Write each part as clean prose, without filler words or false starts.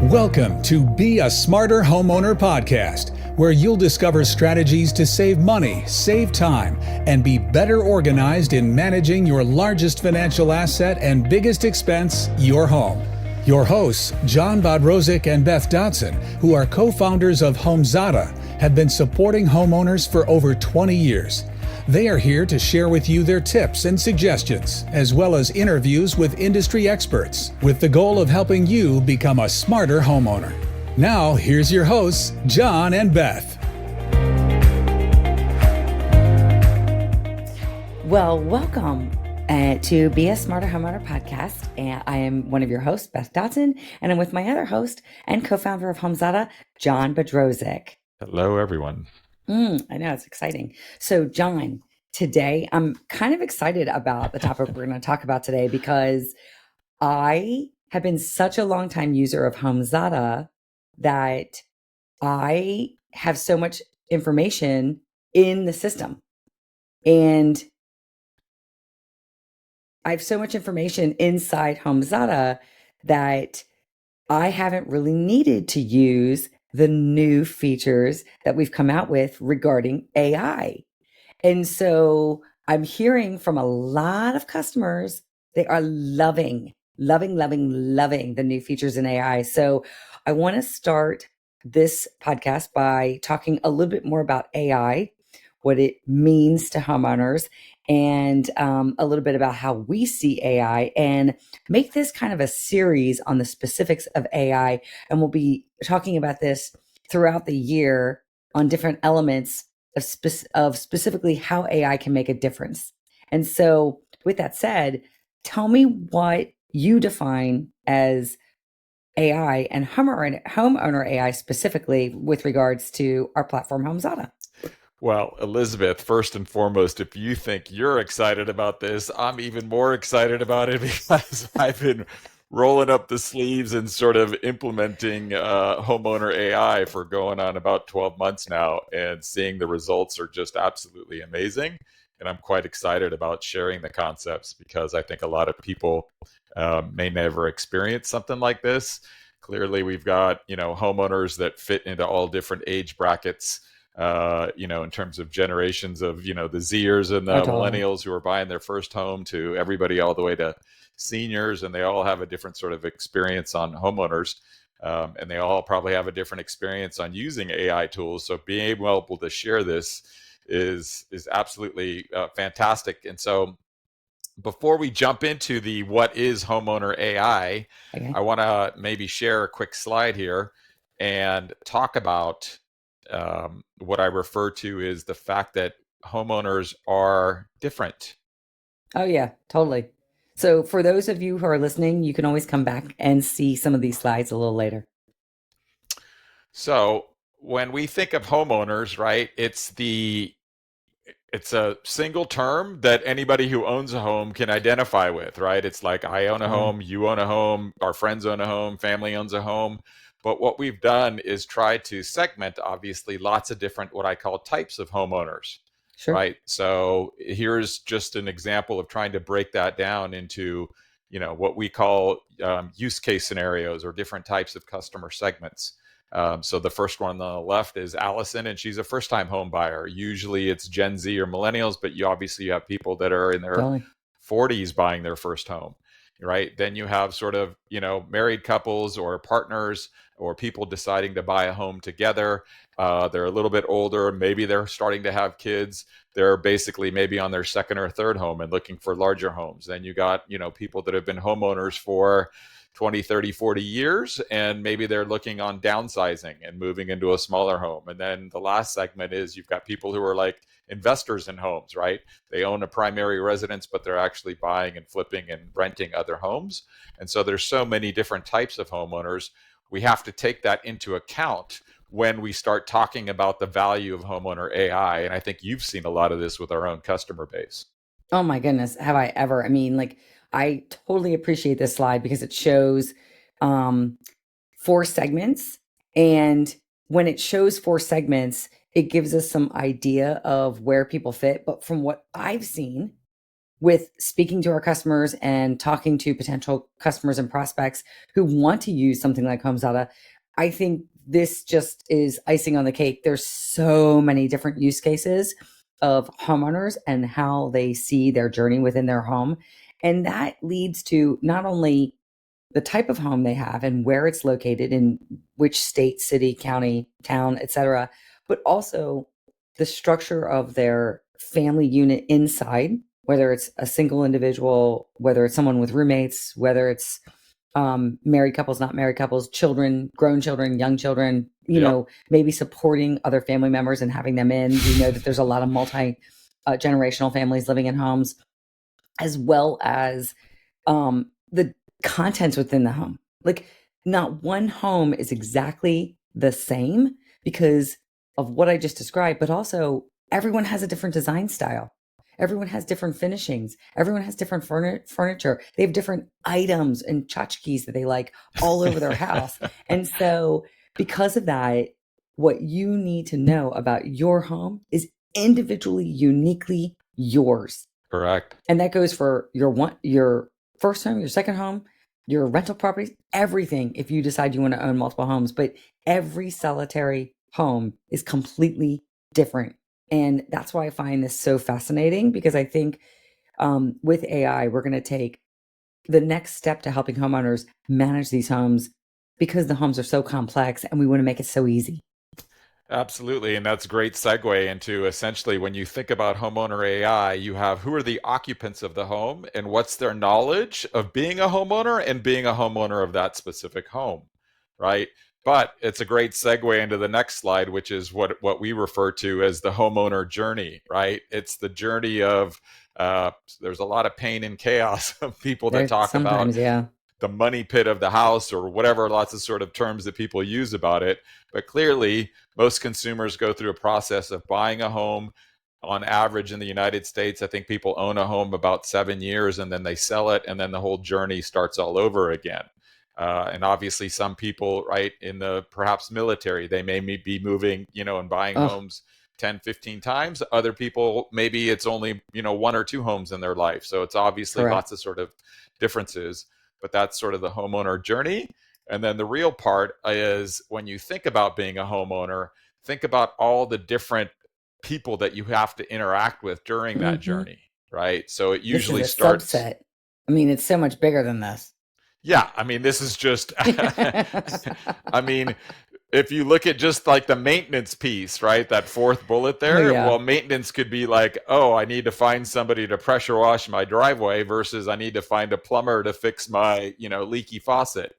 Welcome to Be a Smarter Homeowner podcast, where you'll discover strategies to save money, save time, and be better organized in managing your largest financial asset and biggest expense, your home. Your hosts, John Bodrozic and Beth Dodson, who are co-founders of Homeowner, have been supporting homeowners for over 20 years. They are here to share with you their tips and suggestions, as well as interviews with industry experts, with the goal of helping you become a smarter homeowner. Now, here's your hosts, John and Beth. Well, welcome to Be a Smarter Homeowner podcast. And I am one of your hosts, Beth Dodson, and I'm with my other host and co-founder of Homeowner, John Bodrozic. Hello, everyone. I know, it's exciting. So, John, today I'm kind of excited about the topic we're going to talk about today because I have been such a long time user of Homeowner that I have so much information in the system. And I have so much information inside Homeowner that I haven't really needed to use the new features that we've come out with regarding AI. And so I'm hearing from a lot of customers, they are loving the new features in AI. So I want to start this podcast by talking a little bit more about AI, what it means to homeowners, and a little bit about how we see AI, and make this kind of a series on the specifics of AI. And we'll be talking about this throughout the year on different elements of specifically how AI can make a difference. And so with that said, tell me what you define as AI and homeowner AI specifically with regards to our platform, Homeowner. Well, Elizabeth, first and foremost, if you think you're excited about this, I'm even more excited about it because I've been rolling up the sleeves and sort of implementing homeowner AI for going on about 12 months now, and seeing the results are just absolutely amazing. And I'm quite excited about sharing the concepts because I think a lot of people may never experience something like this. Clearly, we've got, homeowners that fit into all different age brackets. In terms of generations of, the Zers and the millennials who are buying their first home, to everybody all the way to seniors, and they all have a different sort of experience on homeowners, and they all probably have a different experience on using AI tools. So being able to share this is absolutely fantastic. And so before we jump into the what is homeowner AI, okay, I want to maybe share a quick slide here and talk about what I refer to is the fact that homeowners are different. Oh, yeah, totally. So for those of you who are listening, you can always come back and see some of these slides a little later. So when we think of homeowners, right, it's a single term that anybody who owns a home can identify with, right? It's like, I own a home, you own a home, our friends own a home, family owns a home. But what we've done is try to segment, obviously, lots of different what I call types of homeowners, sure, right? So here's just an example of trying to break that down into, what we call use case scenarios or different types of customer segments. So the first one on the left is Allison, and she's a first-time home buyer. Usually it's Gen Z or millennials, but you obviously have people that are in their 40s buying their first home. Right. Then you have sort of, married couples or partners or people deciding to buy a home together. They're a little bit older. Maybe they're starting to have kids. They're basically maybe on their second or third home and looking for larger homes. Then you got, people that have been homeowners for 20, 30, 40 years, and maybe they're looking on downsizing and moving into a smaller home. And then the last segment is you've got people who are like investors in homes, right? They own a primary residence, but they're actually buying and flipping and renting other homes. And so there's so many different types of homeowners. We have to take that into account when we start talking about the value of homeowner AI. And I think you've seen a lot of this with our own customer base. Oh my goodness, have I ever? I mean, I totally appreciate this slide because it shows 4 segments. And when it shows 4 segments, it gives us some idea of where people fit. But from what I've seen, with speaking to our customers and talking to potential customers and prospects who want to use something like HomeZada, I think this just is icing on the cake. There's so many different use cases of homeowners and how they see their journey within their home. And that leads to not only the type of home they have and where it's located in which state, city, county, town, etc., but also the structure of their family unit inside, whether it's a single individual, whether it's someone with roommates, whether it's married couples, not married couples, children, grown children, young children, maybe supporting other family members and having them in. We know that there's a lot of generational families living in homes, as well as the contents within the home. Like, not one home is exactly the same because of what I just described, but also everyone has a different design style. Everyone has different finishings. Everyone has different furniture. They have different items and tchotchkes that they like all over their house. And so because of that, what you need to know about your home is individually, uniquely yours. Correct. And that goes for your first home, your second home, your rental properties, everything, if you decide you want to own multiple homes. But every solitary home is completely different. And that's why I find this so fascinating, because I think with AI, we're going to take the next step to helping homeowners manage these homes, because the homes are so complex and we want to make it so easy. Absolutely. And that's a great segue into essentially when you think about homeowner AI, you have who are the occupants of the home and what's their knowledge of being a homeowner and being a homeowner of that specific home, right? But it's a great segue into the next slide, which is what we refer to as the homeowner journey, right? It's the journey of, there's a lot of pain and chaos of people that talk about the money pit of the house or whatever, lots of sort of terms that people use about it. But clearly, most consumers go through a process of buying a home. On average in the United States, I think people own a home about 7 years and then they sell it, and then the whole journey starts all over again. And obviously some people, right, in the perhaps military, they may be moving, and buying homes 10, 15 times. Other people, maybe it's only, 1 or 2 homes in their life. So it's obviously lots of sort of differences, but that's sort of the homeowner journey. And then the real part is when you think about being a homeowner, think about all the different people that you have to interact with during that journey, right? So it usually starts. Subset. I mean, it's so much bigger than this. Yeah, I mean, this is just, I mean, if you look at just like the maintenance piece, right? That fourth bullet there, well, maintenance could be like, oh, I need to find somebody to pressure wash my driveway versus I need to find a plumber to fix my, leaky faucet.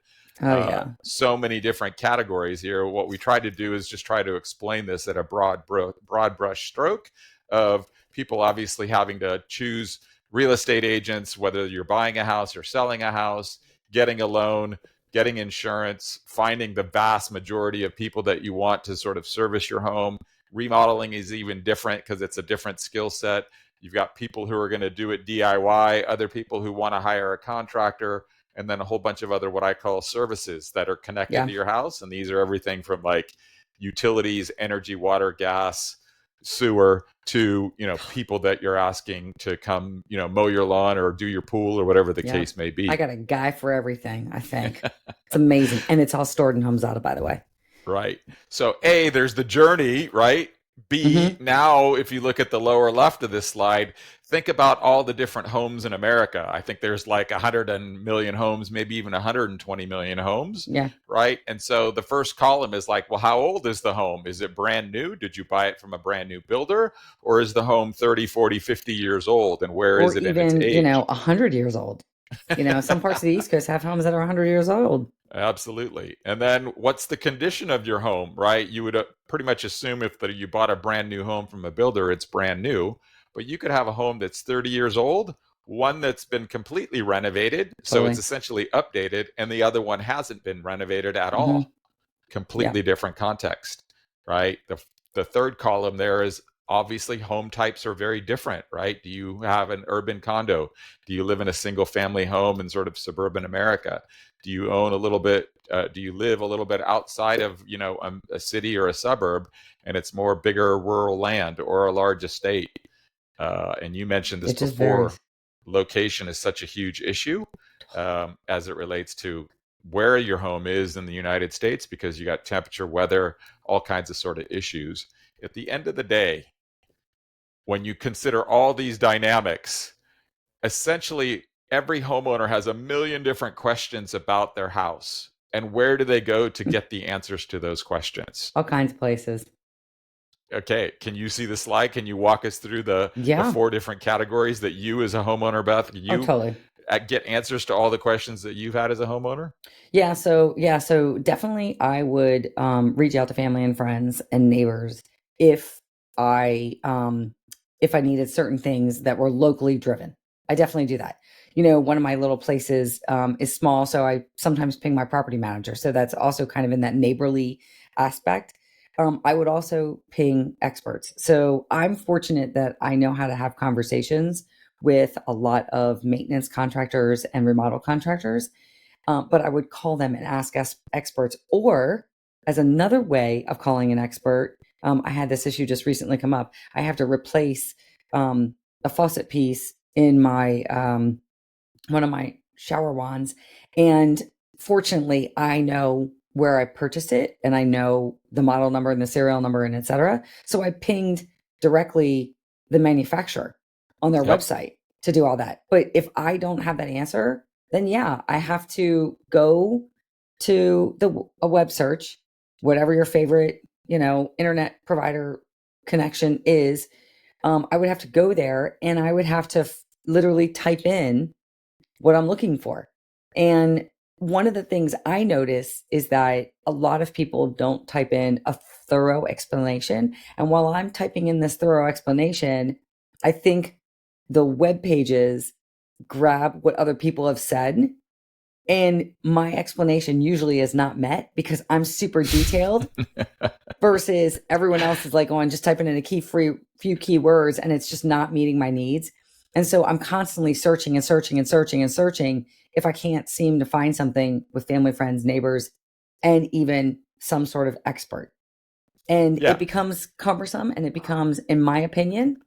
So many different categories here. What we try to do is just try to explain this at a broad brush stroke of people obviously having to choose real estate agents, whether you're buying a house or selling a house, getting a loan, getting insurance, finding the vast majority of people that you want to sort of service your home. Remodeling is even different because it's a different skill set. You've got people who are going to do it DIY, other people who want to hire a contractor, and then a whole bunch of other what I call services that are connected to your house. And these are everything from like utilities, energy, water, gas, sewer, to people that you're asking to come mow your lawn or do your pool or whatever the case may be. I got a guy for everything, I think. It's amazing. And it's all stored in HomeZada, by the way. Right. So A, there's the journey, right? B, now if you look at the lower left of this slide, think about all the different homes in America. I think there's like 100 million homes, maybe even 120 million homes. Right. And so the first column is like, well, how old is the home? Is it brand new? Did you buy it from a brand new builder? Or is the home 30, 40, 50 years old? And where is it in its age? 100 years old. Some parts of the East Coast have homes that are 100 years old. Absolutely. And then what's the condition of your home, right? You would pretty much assume if you bought a brand new home from a builder, it's brand new. But you could have a home that's 30 years old, one that's been completely renovated, so it's essentially updated, and the other one hasn't been renovated at all. Completely different context, right? The third column there is obviously home types are very different, right? Do you have an urban condo? Do you live in a single family home in sort of suburban America? Do you own a little bit, do you live a little bit outside of, a city or a suburb, and it's more bigger rural land or a large estate? And you mentioned this before. location is such a huge issue as it relates to where your home is in the United States, because you got temperature, weather, all kinds of sort of issues. At the end of the day, when you consider all these dynamics, essentially every homeowner has a million different questions about their house. And where do they go to get the answers to those questions? All kinds of places. Okay, can you see the slide? Can you walk us through the Yeah. 4 different categories that you as a homeowner, Beth, Oh, totally. get answers to all the questions that you've had as a homeowner? So definitely I would reach out to family and friends and neighbors if I needed certain things that were locally driven. I definitely do that. One of my little places is small, so I sometimes ping my property manager. So that's also kind of in that neighborly aspect. I would also ping experts. So I'm fortunate that I know how to have conversations with a lot of maintenance contractors and remodel contractors. But I would call them and ask experts. Or as another way of calling an expert, I had this issue just recently come up. I have to replace a faucet piece in my one of my shower wands, and fortunately, I know where I purchased it, and I know the model number and the serial number and etc. So I pinged directly the manufacturer on their Yep. website to do all that. But if I don't have that answer, then yeah, I have to go to a web search, whatever your favorite, internet provider connection is. I would have to go there and I would have to literally type in what I'm looking for. And one of the things I notice is that a lot of people don't type in a thorough explanation. And while I'm typing in this thorough explanation, I think the web pages grab what other people have said. And my explanation usually is not met because I'm super detailed versus everyone else is like, oh, I'm just typing in few keywords and it's just not meeting my needs. And so I'm constantly searching and searching and searching and searching if I can't seem to find something with family, friends, neighbors, and even some sort of expert. And Yeah. it becomes cumbersome, and it becomes, in my opinion,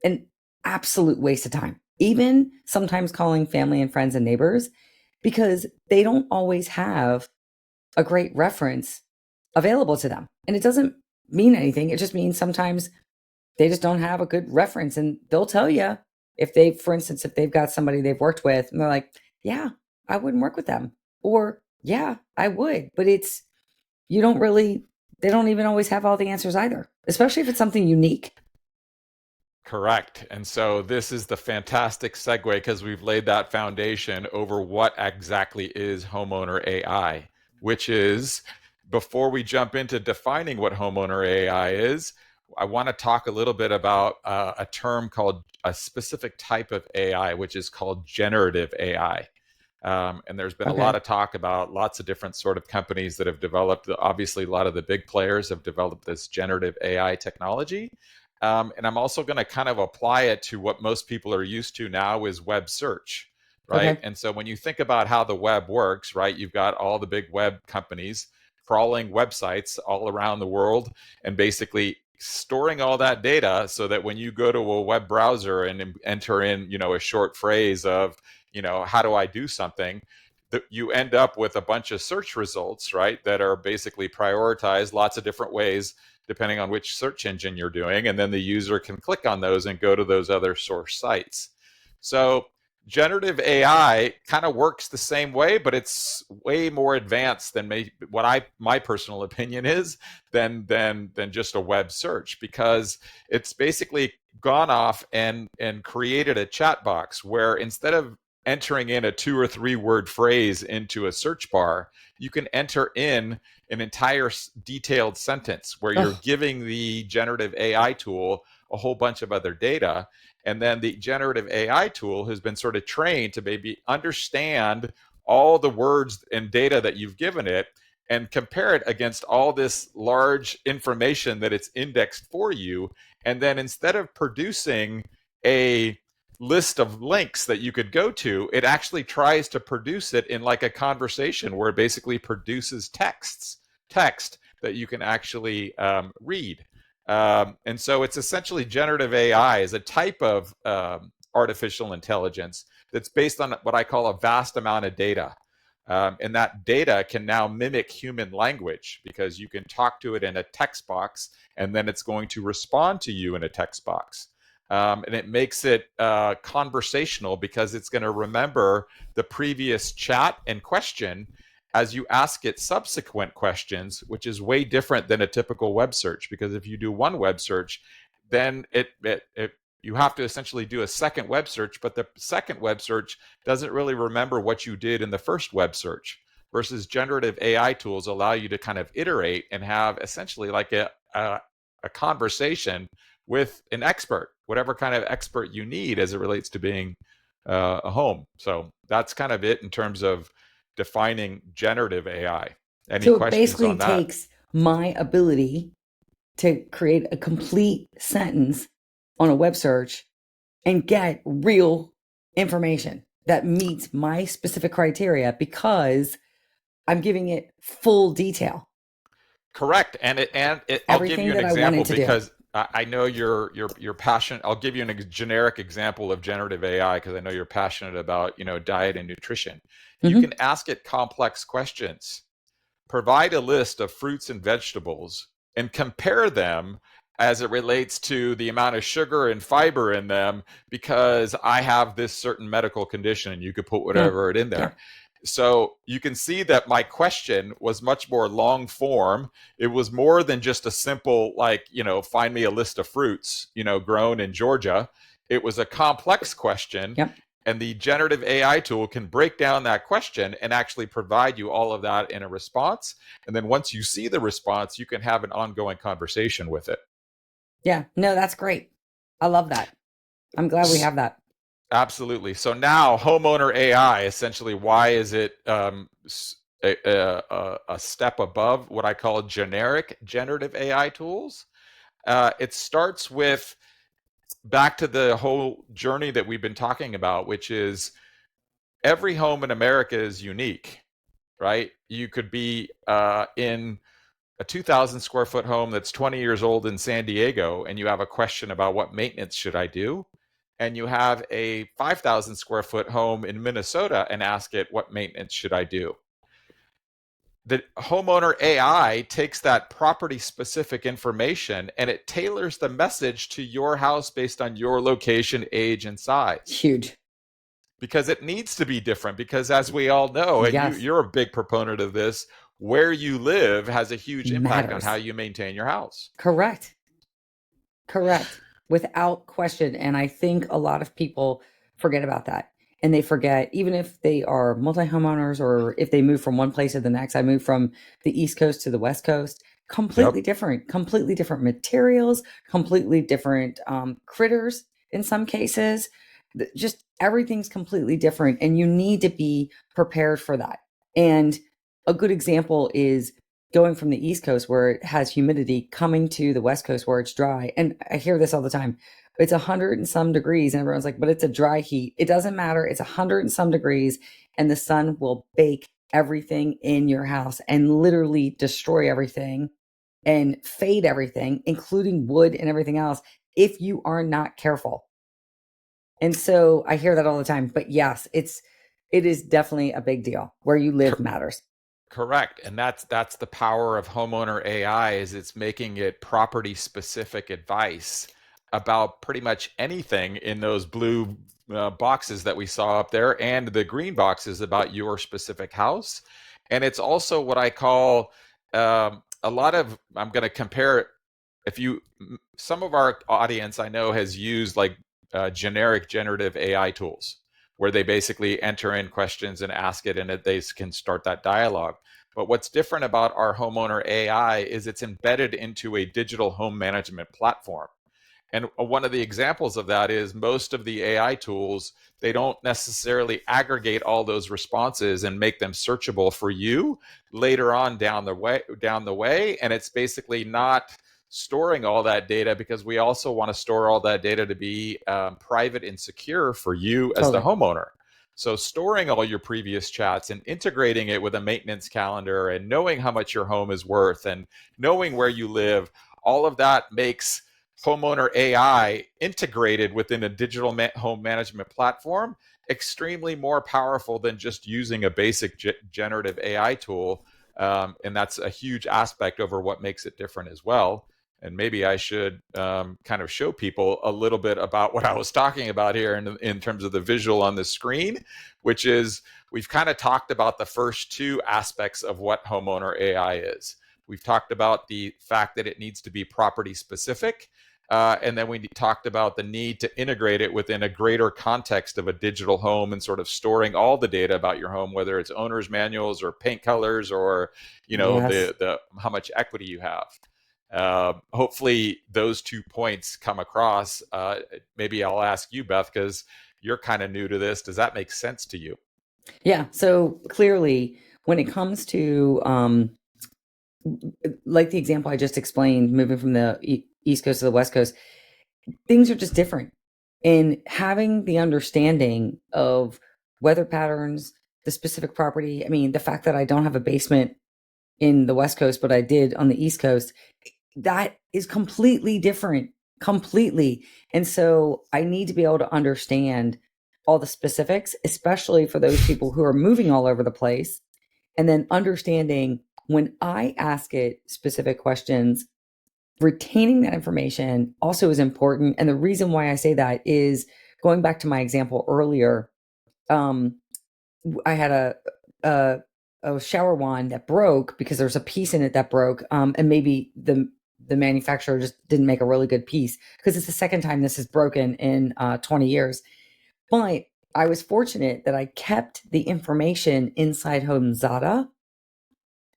an absolute waste of time. Even sometimes calling family and friends and neighbors, because they don't always have a great reference available to them. And it doesn't mean anything. It just means sometimes they just don't have a good reference, and they'll tell you for instance, if they've got somebody they've worked with and they're like, yeah, I wouldn't work with them. Or yeah, I would. But they don't even always have all the answers either, especially if it's something unique. Correct. And so this is the fantastic segue, because we've laid that foundation over what exactly is homeowner AI, which is, before we jump into defining what homeowner AI is, I want to talk a little bit about a term called a specific type of AI, which is called generative AI. And there's been a lot of talk about lots of different sort of companies that have developed. Obviously, a lot of the big players have developed this generative AI technology. And I'm also going to kind of apply it to what most people are used to now is web search, right? Okay. And so when you think about how the web works, right, you've got all the big web companies crawling websites all around the world and basically storing all that data so that when you go to a web browser and enter in, a short phrase of, how do I do something, that you end up with a bunch of search results, right, that are basically prioritized lots of different ways depending on which search engine you're doing, and then the user can click on those and go to those other source sites. So generative AI kind of works the same way, but it's way more advanced than my personal opinion is than just a web search, because it's basically gone off and created a chat box where instead of entering in a 2 or 3 word phrase into a search bar, you can enter in an entire detailed sentence where you're giving the generative AI tool a whole bunch of other data. And then the generative AI tool has been sort of trained to maybe understand all the words and data that you've given it and compare it against all this large information that it's indexed for you. And then instead of producing a list of links that you could go to, it actually tries to produce it in like a conversation where it basically produces text that you can actually read. And so it's essentially generative AI is a type of artificial intelligence that's based on what I call a vast amount of data. And that data can now mimic human language because you can talk to it in a text box and then it's going to respond to you in a text box. And it makes it conversational because it's going to remember the previous chat and question as you ask it subsequent questions, which is way different than a typical web search. Because if you do one web search, then you have to essentially do a second web search, but the second web search doesn't really remember what you did in the first web search, versus generative AI tools allow you to kind of iterate and have essentially like a conversation with an expert, whatever kind of expert you need as it relates to being a home. So that's kind of it in terms of defining generative AI. Any So it questions basically on that? takes my ability to create a complete sentence on a web search and get real information that meets my specific criteria because I'm giving it full detail. Correct. And I'll give Everything you an that I example wanted to do. because I know you're passionate. I'll give you a generic example of generative AI because I know you're passionate about, diet and nutrition. You Mhm. can ask it complex questions. Provide a list of fruits and vegetables and compare them as it relates to the amount of sugar and fiber in them because I have this certain medical condition, and you could put whatever it in there. Yeah. So you can see that my question was much more long form. It was more than just a simple, find me a list of fruits, grown in Georgia. It was a complex question. Yep. And the generative AI tool can break down that question and actually provide you all of that in a response. And then once you see the response, you can have an ongoing conversation with it. Yeah. No, that's great. I love that. I'm glad we have that. Absolutely. So now Homeowner AI, essentially, why is it a step above what I call generic generative AI tools? It starts with back to the whole journey that we've been talking about, which is every home in America is unique, right? You could be in a 2,000 square foot home that's 20 years old in San Diego, and you have a question about what maintenance should I do? And you have a 5,000 square foot home in Minnesota and ask it, what maintenance should I do? The Homeowner AI takes that property specific information and it tailors the message to your house based on your location, age, and size. Huge. Because it needs to be different, because as we all know, and Yes. you're a big proponent of this, where you live has a huge impact on Matters. how you maintain your house. Correct. Without question. And I think a lot of people forget about that. And they forget, even if they are multi-homeowners or if they move from one place to the next. I moved from the East Coast to the West Coast. Completely different materials, completely different critters in some cases. Just everything's completely different. And you need to be prepared for that. And a good example is going from the East Coast where it has humidity coming to the West Coast where it's dry. And I hear this all the time. It's 100 and some degrees. And everyone's like, but it's a dry heat. It doesn't matter. It's 100 and some degrees. And the sun will bake everything in your house and literally destroy everything and fade everything, including wood and everything else, if you are not careful. And so I hear that all the time. But yes, it is definitely a big deal. Where you live matters. Correct. And that's the power of Homeowner AI, is it's making it property specific advice about pretty much anything in those blue boxes that we saw up there, and the green boxes about your specific house. And it's also what I call a lot of, I'm going to compare it. Some of our audience I know has used like generic generative AI tools, where they basically enter in questions and ask it, and they can start that dialogue. But what's different about our Homeowner AI is it's embedded into a digital home management platform. And one of the examples of that is most of the AI tools, they don't necessarily aggregate all those responses and make them searchable for you later on down the way. And it's basically not storing all that data, because we also want to store all that data to be private and secure for you as the homeowner. So storing all your previous chats and integrating it with a maintenance calendar and knowing how much your home is worth and knowing where you live, all of that makes homeowner AI integrated within a digital home management platform extremely more powerful than just using a basic generative AI tool. And that's a huge aspect over what makes it different as well. And maybe I should kind of show people a little bit about what I was talking about here in terms of the visual on the screen, which is we've kind of talked about the first two aspects of what homeowner AI is. We've talked about the fact that it needs to be property specific. And then we talked about the need to integrate it within a greater context of a digital home and sort of storing all the data about your home, whether it's owner's manuals or paint colors or, Yes. the how much equity you have. Hopefully those 2 points come across. Maybe I'll ask you, Beth, because you're kind of new to this. Does that make sense to you? Yeah. So clearly, when it comes to like the example I just explained, moving from the East Coast to the West Coast, things are just different. And having the understanding of weather patterns, the specific property, I mean, the fact that I don't have a basement in the West Coast, but I did on the East Coast, that is completely different, completely. And so I need to be able to understand all the specifics, especially for those people who are moving all over the place. And then understanding when I ask it specific questions, retaining that information also is important. And the reason why I say that is going back to my example earlier. I had a shower wand that broke because there's a piece in it that broke, and maybe the manufacturer just didn't make a really good piece because it's the second time this is broken in 20 years. But I was fortunate that I kept the information inside HomeZada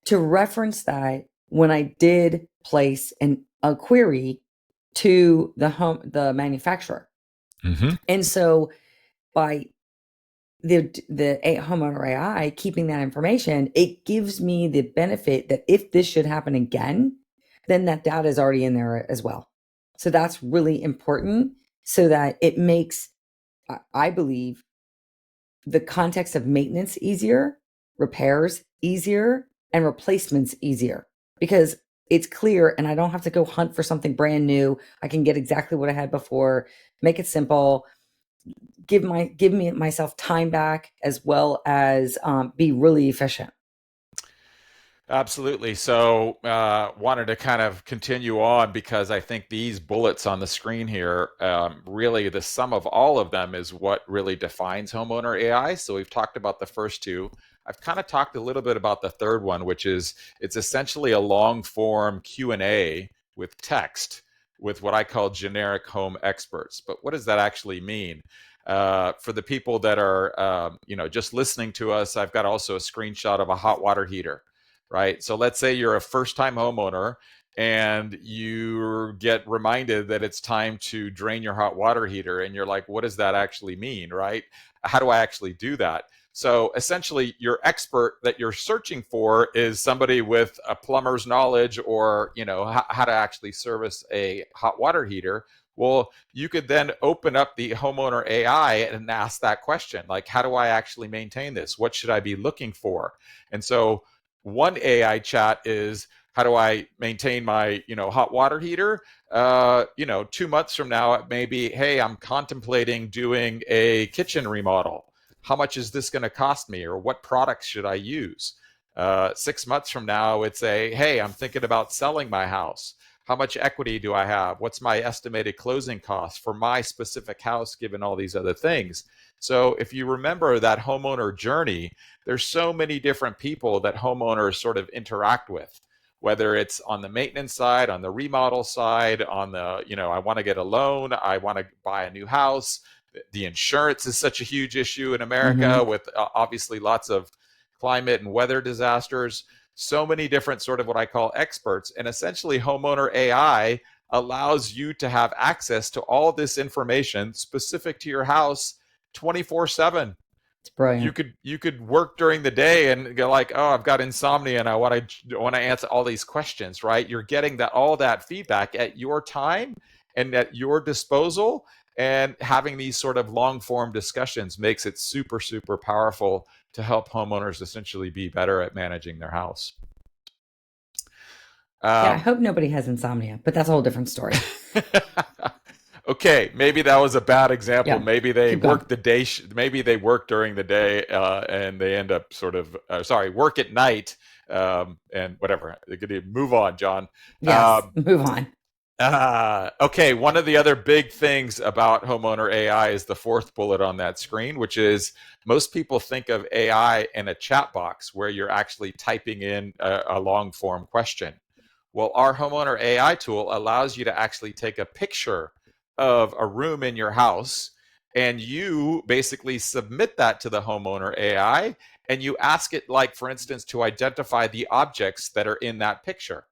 to reference that when I did place a query to the manufacturer. Mm-hmm. And so by the homeowner AI keeping that information, it gives me the benefit that if this should happen again, then that data is already in there as well. So that's really important so that it makes, I believe, the context of maintenance easier, repairs easier, and replacements easier because it's clear and I don't have to go hunt for something brand new. I can get exactly what I had before, make it simple, give me myself time back as well as be really efficient. Absolutely. So, wanted to kind of continue on because I think these bullets on the screen here, really the sum of all of them is what really defines homeowner AI. So we've talked about the first two. I've kind of talked a little bit about the third one, which is it's essentially a long form Q&A with text with what I call generic home experts. But what does that actually mean? For the people that are, just listening to us, I've got also a screenshot of a hot water heater. Right. So let's say you're a first time homeowner and you get reminded that it's time to drain your hot water heater. And you're like, what does that actually mean? Right. How do I actually do that? So essentially, your expert that you're searching for is somebody with a plumber's knowledge or, how to actually service a hot water heater. Well, you could then open up the homeowner AI and ask that question, like, how do I actually maintain this? What should I be looking for? And so one AI chat is, how do I maintain my, hot water heater? 2 months from now, it may be, hey, I'm contemplating doing a kitchen remodel. How much is this going to cost me? Or what products should I use? 6 months from now, it's hey, I'm thinking about selling my house. How much equity do I have? What's my estimated closing cost for my specific house, given all these other things? So if you remember that homeowner journey, there's so many different people that homeowners sort of interact with, whether it's on the maintenance side, on the remodel side, on the, I want to get a loan, I want to buy a new house. The insurance is such a huge issue in America with obviously lots of climate and weather disasters. So many different sort of what I call experts. And essentially homeowner AI allows you to have access to all this information specific to your house 24/7. It's brilliant. You could work during the day and go like, oh, I've got insomnia and I want to answer all these questions, right? You're getting all that feedback at your time and at your disposal, and having these sort of long form discussions makes it super, super powerful to help homeowners essentially be better at managing their house. Yeah, I hope nobody has insomnia, but that's a whole different story. Okay, maybe that was a bad example. Yeah, Maybe they keep going. work the day. Maybe they work during the day, and they end up sort of sorry, work at night, and whatever. They could move on, John. Yes, Um, move on. okay, one of the other big things about homeowner AI is the fourth bullet on that screen, which is most people think of AI in a chat box where you're actually typing in a long form question. Well, our homeowner AI tool allows you to actually take a picture of a room in your house and you basically submit that to the homeowner AI and you ask it, like, for instance, to identify the objects that are in that picture.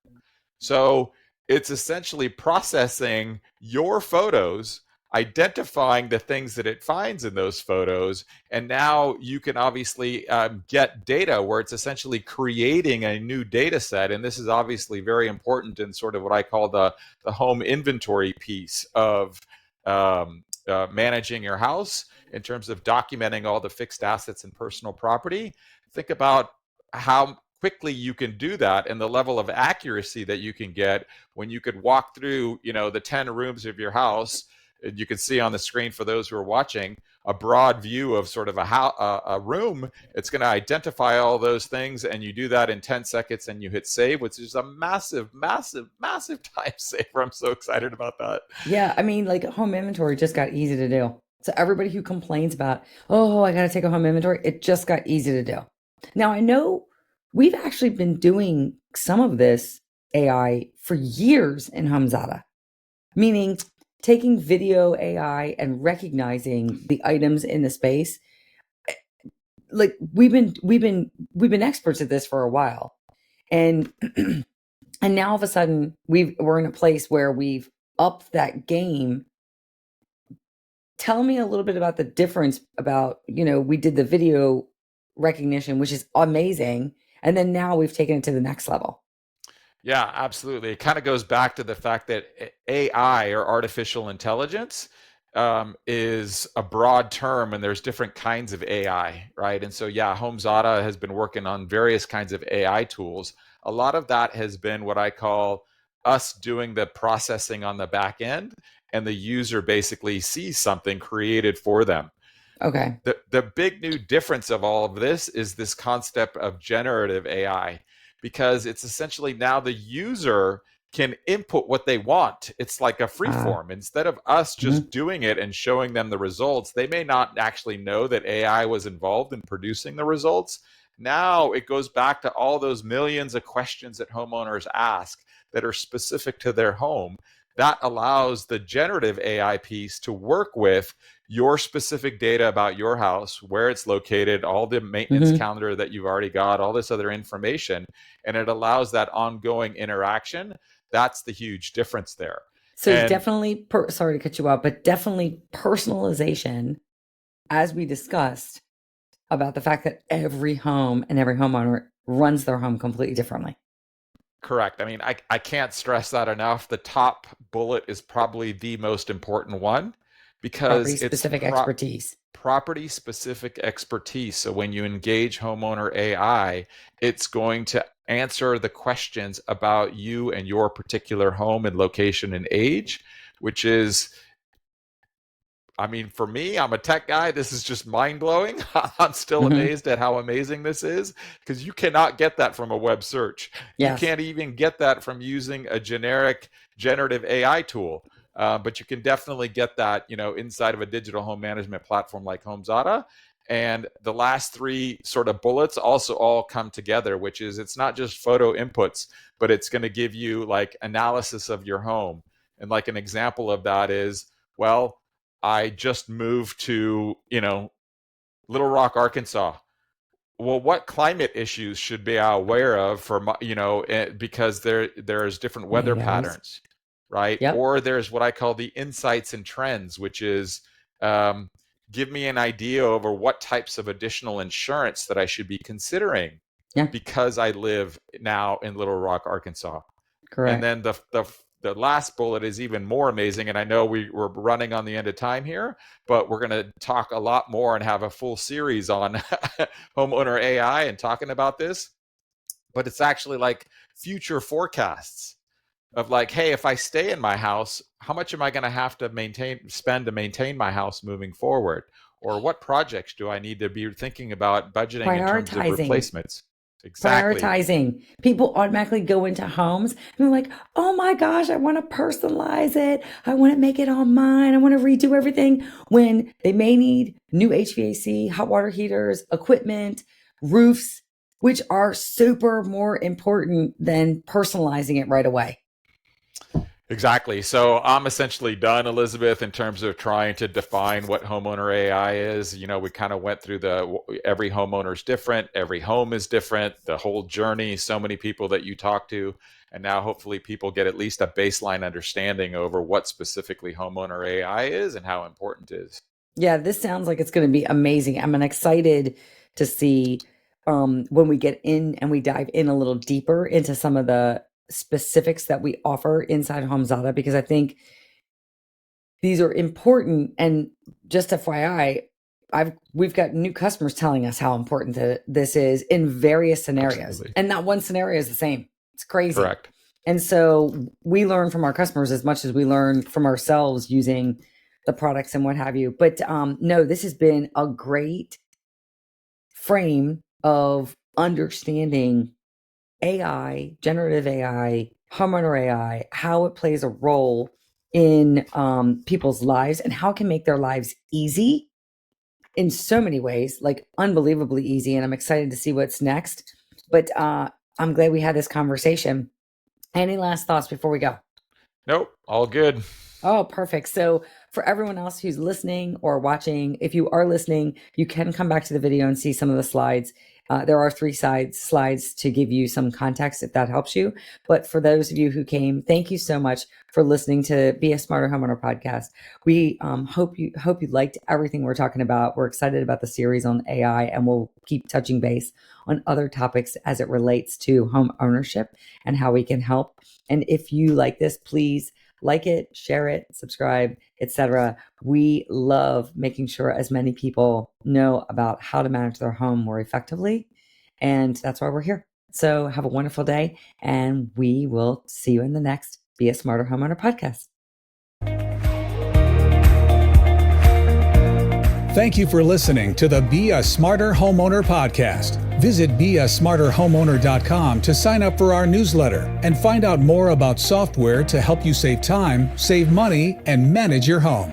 So it's essentially processing your photos, identifying the things that it finds in those photos, and now you can obviously get data where it's essentially creating a new data set. And this is obviously very important in sort of what I call the home inventory piece of managing your house in terms of documenting all the fixed assets and personal property. Think about how quickly you can do that and the level of accuracy that you can get when you could walk through, the 10 rooms of your house. And you can see on the screen, for those who are watching, a broad view of sort of a room. It's going to identify all those things, and you do that in 10 seconds and you hit save, which is a massive, massive, massive time saver. I'm so excited about that. Yeah, I mean, like home inventory just got easy to do. So everybody who complains about, oh, I got to take a home inventory, it just got easy to do. Now I know we've actually been doing some of this AI for years in HomeZada, meaning taking video AI and recognizing the items in the space. Like we've been experts at this for a while, and and now all of a sudden we're in a place where we've upped that game. Tell me a little bit about the difference about, we did the video recognition, which is amazing. And then now we've taken it to the next level. Yeah, absolutely. It kind of goes back to the fact that AI, or artificial intelligence, is a broad term, and there's different kinds of AI, right? And so, yeah, HomeZada has been working on various kinds of AI tools. A lot of that has been what I call us doing the processing on the back end, and the user basically sees something created for them. Okay. The big new difference of all of this is this concept of generative AI, because it's essentially now the user can input what they want. It's like a free form. Instead of us just doing it and showing them the results, they may not actually know that AI was involved in producing the results. Now it goes back to all those millions of questions that homeowners ask that are specific to their home. That allows the generative AI piece to work with your specific data about your house, where it's located, all the maintenance calendar that you've already got, all this other information, and it allows that ongoing interaction. That's the huge difference there. So And definitely, sorry to cut you off, but definitely personalization, as we discussed, about the fact that every home and every homeowner runs their home completely differently. correct. I mean, I can't stress that enough. The top bullet is probably the most important one, Property because it's specific expertise. property specific expertise. So when you engage homeowner AI, it's going to answer the questions about you and your particular home and location and age, which is, I mean, for me, I'm a tech guy. This is just mind blowing. I'm still amazed at how amazing this is, because you cannot get that from a web search. You Yes. can't even get that from using a generic generative AI tool. But you can definitely get that, inside of a digital home management platform like HomeZada. And the last three sort of bullets also all come together, which is, it's not just photo inputs, but it's going to give you like analysis of your home. And like an example of that is, well, I just moved to, Little Rock, Arkansas. Well, what climate issues should be aware of for because there's different weather patterns, right? Yep. Or there's what I call the insights and trends, which is give me an idea over what types of additional insurance that I should be considering, because I live now in Little Rock, Arkansas. Correct. And then the last bullet is even more amazing. And I know we're running on the end of time here, but we're going to talk a lot more and have a full series on homeowner AI and talking about this. but it's actually like future forecasts of like, hey, if I stay in my house, how much am I going to have to spend to maintain my house moving forward? Or what projects do I need to be thinking about budgeting in terms of replacements? Exactly. Prioritizing. People automatically go into homes and they're like, oh my gosh, I want to personalize it. I want to make it all mine. I want to redo everything, when they may need new HVAC, hot water heaters, equipment, roofs, which are super more important than personalizing it right away. Exactly. So I'm essentially done, Elizabeth, in terms of trying to define what homeowner AI is. You know, we kind of went through every homeowner is different, every home is different, the whole journey, so many people that you talk to. And now hopefully people get at least a baseline understanding over what specifically homeowner AI is and how important it is. Yeah, this sounds like it's going to be amazing. I'm excited to see when we get in and we dive in a little deeper into some of the specifics that we offer inside HomeZada, because I think these are important. And just FYI, we've got new customers telling us how important this is in various scenarios. Absolutely. And not one scenario is the same. It's crazy. Correct. And so we learn from our customers as much as we learn from ourselves using the products and what have you. But no, this has been a great frame of understanding AI, generative AI, homeowner AI, how it plays a role in people's lives and how it can make their lives easy in so many ways, like unbelievably easy. And I'm excited to see what's next. But I'm glad we had this conversation. Any last thoughts before we go? Nope, all good. Oh, perfect. So for everyone else who's listening or watching, if you are listening, you can come back to the video and see some of the slides. There are 3 slides to give you some context if that helps you. But for those of you who came, thank you so much for listening to Be a Smarter Homeowner podcast. We hope you liked everything we're talking about. We're excited about the series on AI, and we'll keep touching base on other topics as it relates to home ownership and how we can help. And if you like this, please like it, share it, subscribe, etc. We love making sure as many people know about how to manage their home more effectively. And that's why we're here. So have a wonderful day, and we will see you in the next Be a Smarter Homeowner podcast. Thank you for listening to the Be a Smarter Homeowner podcast. Visit beasmarterhomeowner.com to sign up for our newsletter and find out more about software to help you save time, save money, and manage your home.